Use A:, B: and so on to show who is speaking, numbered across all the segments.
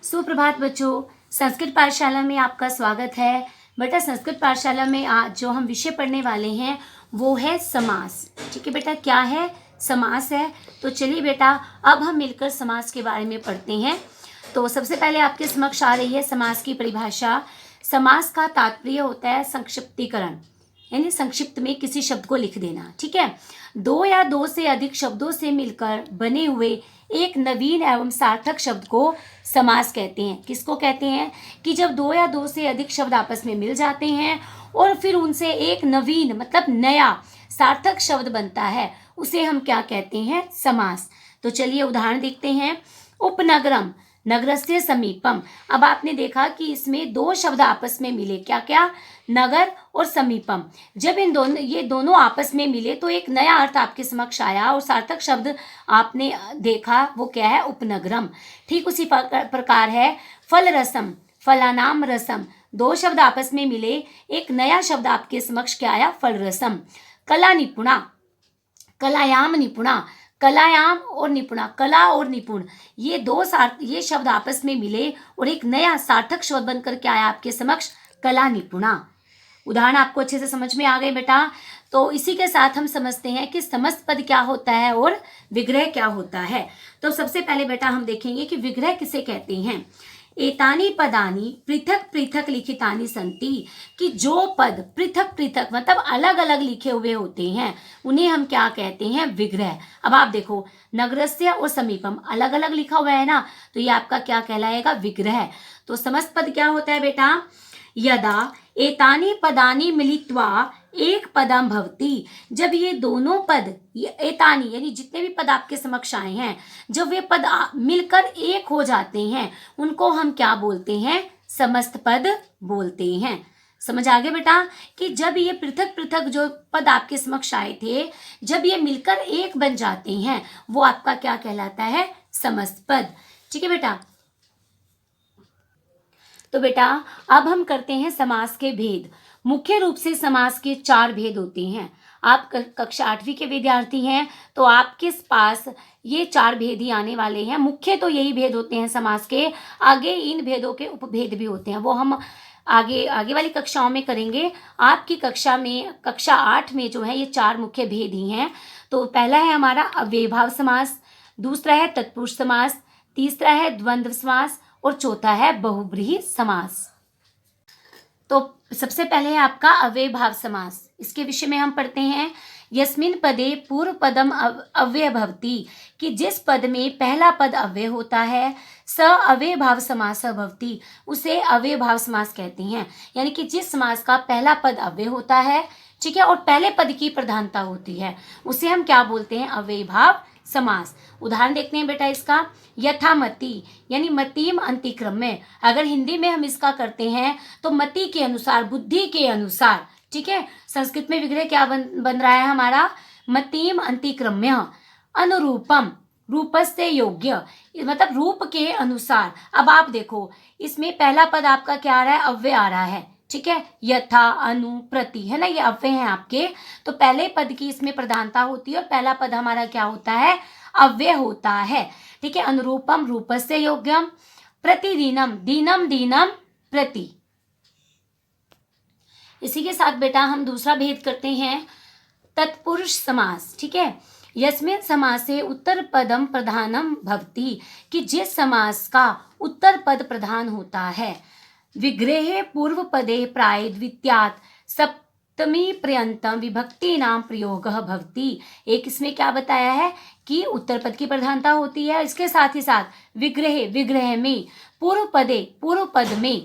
A: सुप्रभात बच्चों। संस्कृत पाठशाला में आपका स्वागत है। बेटा, संस्कृत पाठशाला में आज जो हम विषय पढ़ने वाले हैं वो है समास। ठीक है बेटा, क्या है? समास है। तो चलिए बेटा, अब हम मिलकर समास के बारे में पढ़ते हैं। तो सबसे पहले आपके समक्ष आ रही है समास की परिभाषा। समास का तात्पर्य होता है संक्षिप्तीकरण, यानी संक्षिप्त में किसी शब्द को लिख देना। ठीक है, दो या दो से अधिक शब्दों से मिलकर बने हुए एक नवीन एवं सार्थक शब्द को समास कहते हैं। किसको कहते हैं? कि जब दो या दो से अधिक शब्द आपस में मिल जाते हैं और फिर उनसे एक नवीन मतलब नया सार्थक शब्द बनता है, उसे हम क्या कहते हैं? समास। तो चलिए उदाहरण देखते हैं। उपनगरम, नगरस्य समीपम। अब आपने देखा कि इसमें दो शब्द आपस में मिले, क्या क्या? नगर और समीपम। जब ये दोनों आपस में मिले तो एक नया अर्थ आपके समक्ष आया और सार्थक शब्द आपने देखा, वो क्या है? उपनगरम। ठीक उसी प्रकार है फल रसम, फलानाम रसम। दो शब्द आपस में मिले, एक नया शब्द आपके समक्ष क्या आया? फल रसम। कला निपुणा, कलायाम निपुणा। कलायाम और निपुणा, कला और निपुण, ये शब्द आपस में मिले और एक नया सार्थक शब्द बनकर के आया आपके समक्ष? कला निपुणा। उदाहरण आपको अच्छे से समझ में आ गए बेटा? तो इसी के साथ हम समझते हैं कि समस्त पद क्या होता है और विग्रह क्या होता है। तो सबसे पहले बेटा हम देखेंगे कि विग्रह किसे कहते हैं। एतानी पदानी पृथक पृथक लिखितानि संति, कि जो पद पृथक पृथक मतलब अलग अलग लिखे हुए होते हैं उन्हें हम क्या कहते हैं? विग्रह। अब आप देखो, नगरस्य और समीपम अलग अलग लिखा हुआ है ना, तो ये आपका क्या कहलाएगा? विग्रह। तो समस्त पद क्या होता है बेटा? यदा एतानी पदानी मिलित्वा एक पदम भवति। जब ये दोनों पद, ये एतानी यानी जितने भी पद आपके समक्ष आए हैं, जब वे पद मिलकर एक हो जाते हैं उनको हम क्या बोलते हैं? समस्त पद बोलते हैं। समझ आ गया बेटा? कि जब ये पृथक पृथक जो पद आपके समक्ष आए थे, जब ये मिलकर एक बन जाते हैं वो आपका क्या कहलाता है? समस्त पद। ठीक है बेटा? तो बेटा अब हम करते हैं समास के भेद। मुख्य रूप से समास के 4 भेद होते हैं। आप कक्षा 8वीं के विद्यार्थी हैं तो आपके पास ये 4 भेद ही आने वाले हैं। मुख्य तो यही भेद होते हैं समास के, आगे इन भेदों के उपभेद भी होते हैं, वो हम आगे वाली कक्षाओं में करेंगे। आपकी कक्षा में, कक्षा 8 में जो है ये 4 मुख्य भेद ही हैं। तो पहला है हमारा अव्ययीभाव समास, दूसरा है तत्पुरुष समास, तीसरा है द्वंद्व समास और चौथा है बहुब्रीहि समास। तो सबसे पहले है आपका अव्ययीभाव समास। इसके विषय में हम पढ़ते हैं। यस्मिन पदे पूर्व पदम अव्यय भवति, कि जिस पद में पहला पद अव्यय होता है, स अव्ययीभाव समास भवति, उसे अव्ययीभाव समास कहते हैं। यानी कि जिस समास का पहला पद अव्यय होता है, ठीक है, और पहले पद की प्रधानता होती है, उसे हम क्या बोलते हैं? अव्ययीभाव समास। उदाहरण देखते हैं बेटा इसका। यथामति यानी मतीम अंतिक्रम में, अगर हिंदी में हम इसका करते हैं तो मति के अनुसार, बुद्धि के अनुसार। ठीक है, संस्कृत में विग्रह क्या बन रहा है हमारा? मतीम अंतिक्रम्य। अनुरूपम, रूपस्य योग्य, मतलब रूप के अनुसार। अब आप देखो, इसमें पहला पद आपका क्या आ रहा है? अव्यय आ रहा है। ठीक है, यथा, अनु, प्रति, है ना, ये अव्यय हैं आपके। तो पहले पद की इसमें प्रधानता होती है और पहला पद हमारा क्या होता है? अव्यय होता है। ठीक है, अनुरूपम, रूपस्य योग्यम, प्रतिदिनम, दीनम दीनम प्रति। इसी के साथ बेटा हम दूसरा भेद करते हैं, तत्पुरुष समास। ठीक है, यस्मिन समासे उत्तर पदम प्रधानम भवति, कि जिस समास का उत्तर पद प्रधान होता है, विग्रहे पूर्व पदे प्राय द्वितीयात् सप्तमी पर्यंतम विभक्ति नाम प्रयोग भवति। एक इसमें क्या बताया है कि उत्तर पद की प्रधानता होती है, इसके साथ ही साथ विग्रह में पूर्व पद में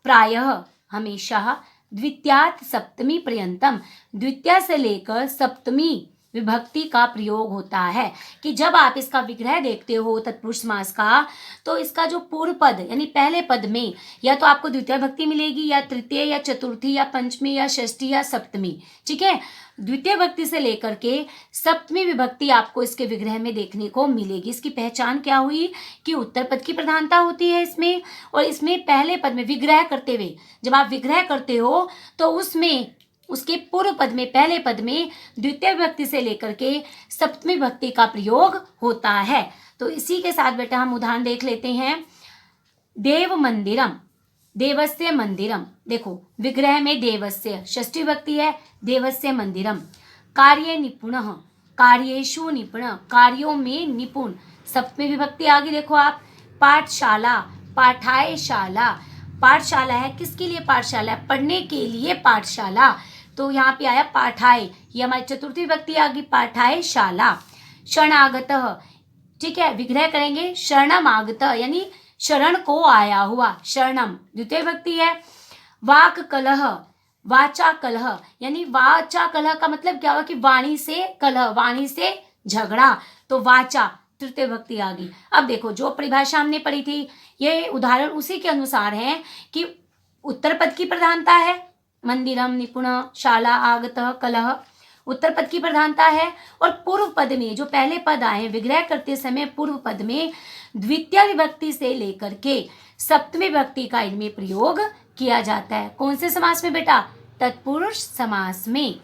A: प्रायः हमेशा द्वितीयात् सप्तमी पर्यंतम, द्वितीय से लेकर सप्तमी विभक्ति का प्रयोग होता है। कि जब आप इसका विग्रह देखते हो तत्पुरुष समास का, तो इसका जो पूर्व पद यानी पहले पद में या तो आपको द्वितीय विभक्ति मिलेगी, या तृतीय, या चतुर्थी, या पंचमी, या षष्ठी, या सप्तमी। ठीक है, द्वितीय विभक्ति से लेकर के सप्तमी विभक्ति आपको इसके विग्रह में देखने को मिलेगी। इसकी पहचान क्या हुई? कि उत्तर पद की प्रधानता होती है इसमें, और इसमें पहले पद में विग्रह करते हुए, जब आप विग्रह करते हो तो उसमें उसके पूर्व पद में, पहले पद में द्वितीय विभक्ति से लेकर के सप्तमी विभक्ति का प्रयोग होता है। तो इसी के साथ बेटा हम उदाहरण देख लेते हैं। देव मंदिरम, देवस्य मंदिरम, देखो विग्रह में देवस्य षष्ठी विभक्ति है, देवस्य मंदिरम। कार्ये निपुणः, कार्येषु निपुण, कार्यों में निपुण, सप्तमी विभक्ति आगे देखो आप। पाठशाला, पाठायशाला, पाठशाला है किसके लिए पाठशाला है, पढ़ने के लिए पाठशाला, तो यहाँ पे आया पाठाय, ये हमारी चतुर्थी विभक्ति आ गई पाठायशाला। शरणागतः, ठीक है, विग्रह करेंगे शरणमागत यानी शरण को आया हुआ, शरणम द्वितीय विभक्ति है। वाक कलह, वाचा कलह यानी वाचा कलह का मतलब क्या हुआ कि वाणी से कलह, वाणी से झगड़ा, तो वाचा तृतीय विभक्ति आ गई। अब देखो जो परिभाषा हमने पढ़ी थी ये उदाहरण उसी के अनुसार है कि उत्तर पद की प्रधानता है, मंदिरम, निपुण, शाला, आगतः, कलह, उत्तर पद की प्रधानता है। और पूर्व पद में जो पहले पद आए विग्रह करते समय पूर्व पद में द्वितीय विभक्ति से लेकर के सप्तमी विभक्ति का इनमें प्रयोग किया जाता है। कौन से समास में बेटा, तत्पुरुष समास में।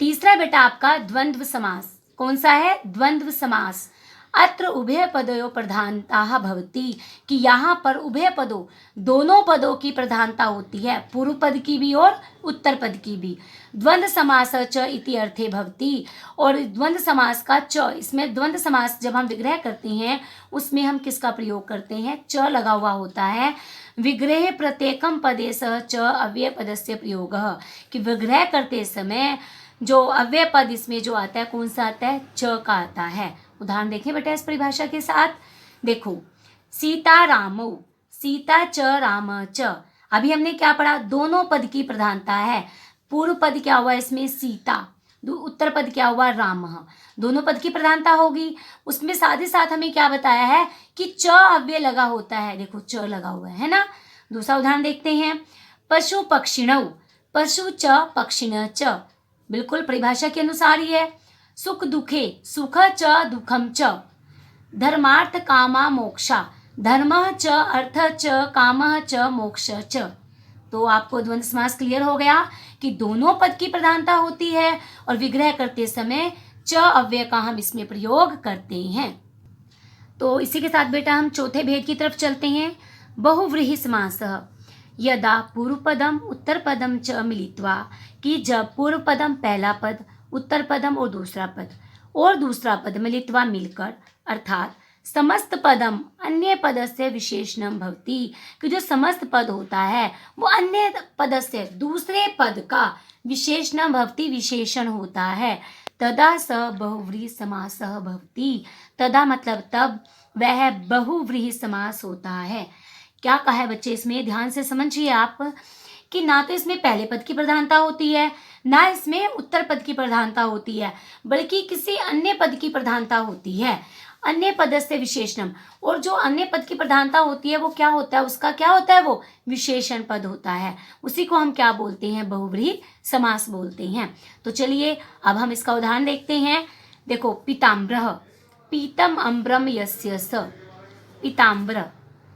A: तीसरा बेटा आपका द्वंद्व समास, कौन सा है, द्वंद्व समास। अत्र उभय पदयोः प्रधानता भवति, कि यहाँ पर उभय पदों दोनों पदों की प्रधानता होती है, पूर्व पद की भी और उत्तर पद की भी। द्वंद्व समास च इति अर्थे भवति, और द्वंद्व समास का च, इसमें द्वंद्व समास जब हम विग्रह करते हैं उसमें हम किसका प्रयोग करते हैं, च लगा हुआ होता है। विग्रह प्रत्येकम पदे सह च अव्यय पदस्य प्रयोगः, कि विग्रह करते समय जो अव्यय पद इसमें जो आता है कौन सा आता है, च का आता है। उदाहरण देखें बेटा इस परिभाषा के साथ, देखो सीता रामौ, सीता च राम च, अभी हमने क्या पढ़ा, दोनों पद की प्रधानता है। पूर्व पद क्या हुआ इसमें सीता, उत्तर पद क्या हुआ राम, दोनों पद की प्रधानता होगी। उसमें साथ ही साथ हमें क्या बताया है कि च अव्यय लगा होता है, देखो च लगा हुआ है ना। दूसरा उदाहरण देखते हैं, पशु पक्षिणौ, पशु च पक्षिण च, बिल्कुल परिभाषा के अनुसार ही है। सुख दुखे, सुख च दुखम च, धर्मार्थ कामा मोक्षा, धर्म च अर्थ च काम च मोक्ष च। तो आपको द्वंद्व समास क्लियर हो गया कि दोनों पद की प्रधानता होती है और विग्रह करते समय च अव्यय का हम इसमें प्रयोग करते हैं। तो इसी के साथ बेटा हम चौथे भेद की तरफ चलते हैं। बहुव्रीहि समासः, यदा पूर्व पदम उत्तर पदम च मिलित्वा, कि जब पूर्व पदम पहला पद, उत्तर पदम और दूसरा पद मिलित्वा मिलकर, अर्थात समस्त पदम अन्य पद से विशेषणम भवति, कि जो समस्त पद होता है वो अन्य पद से दूसरे पद का विशेषणम भवति विशेषण होता है। तदा स बहुव्रीहि समासः भवति, तदा मतलब तब वह बहुव्रीहि समास होता है। क्या कहा है बच्चे इसमें, ध्यान से समझिए आप, कि ना तो इसमें पहले पद की प्रधानता होती है ना इसमें उत्तर पद की प्रधानता होती है, बल्कि किसी अन्य पद की प्रधानता होती है, अन्य पद से विशेषणम। और जो अन्य पद की प्रधानता होती है वो क्या होता है, उसका क्या होता है, वो विशेषण पद होता है, उसी को हम क्या बोलते हैं, बहुव्रीहि समास बोलते हैं। तो चलिए अब हम इसका उदाहरण देखते हैं। देखो पीताम्बरः, पीतम अम्बरम यस्य स, पीताम्बर,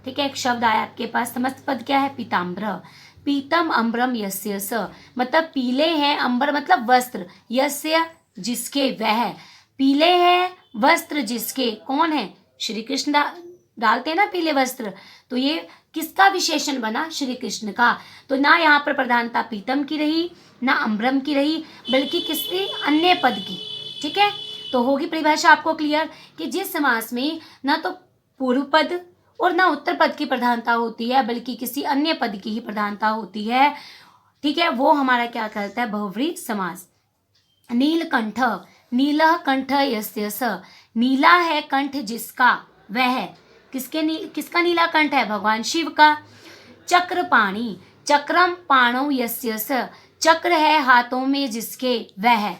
A: ठीक है, एक शब्द आया आपके पास, समस्त पद क्या है, पीताम्बर। पीतम अम्बरम यस्य स, मतलब पीले हैं, अंबर मतलब वस्त्र, यस्य जिसके, वह, पीले हैं वस्त्र जिसके, कौन है, श्री कृष्ण डालते हैं ना पीले वस्त्र, तो ये किसका विशेषण बना, श्री कृष्ण का। तो ना यहाँ पर प्रधानता पीतम की रही ना अम्बरम की रही, बल्कि किसी अन्य पद की। ठीक है, तो होगी परिभाषा आपको क्लियर कि जिस समास में ना तो पूर्व पद और ना उत्तर पद की प्रधानता होती है बल्कि किसी अन्य पद की ही प्रधानता होती है, ठीक है, वो हमारा क्या कहता है, बहुव्रीहि समास। नीलकंठ, नीलः कंठ यस्य स, नीला है कंठ जिसका, वह, किसका नीला कंठ है, भगवान शिव का। चक्रपाणि, चक्रम पाणौ यस्य स, चक्र है हाथों में जिसके, वह,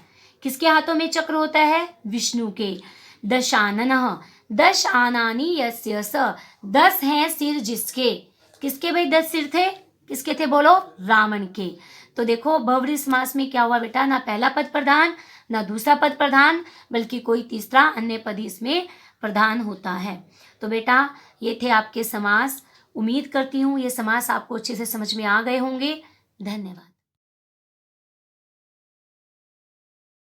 A: किसके हाथों में चक्र होता है, विष्णु के। दशाननः, दश आनानि यस्य स, 10 हैं सिर जिसके, किसके भाई 10 सिर थे, किसके थे बोलो, रावण के। तो देखो बहुव्रीहि समास में क्या हुआ बेटा, ना पहला पद प्रधान ना दूसरा पद प्रधान, बल्कि कोई तीसरा अन्य पद इसमें प्रधान होता है। तो बेटा ये थे आपके समास। उम्मीद करती हूँ ये समास आपको अच्छे से समझ में आ गए होंगे। धन्यवाद।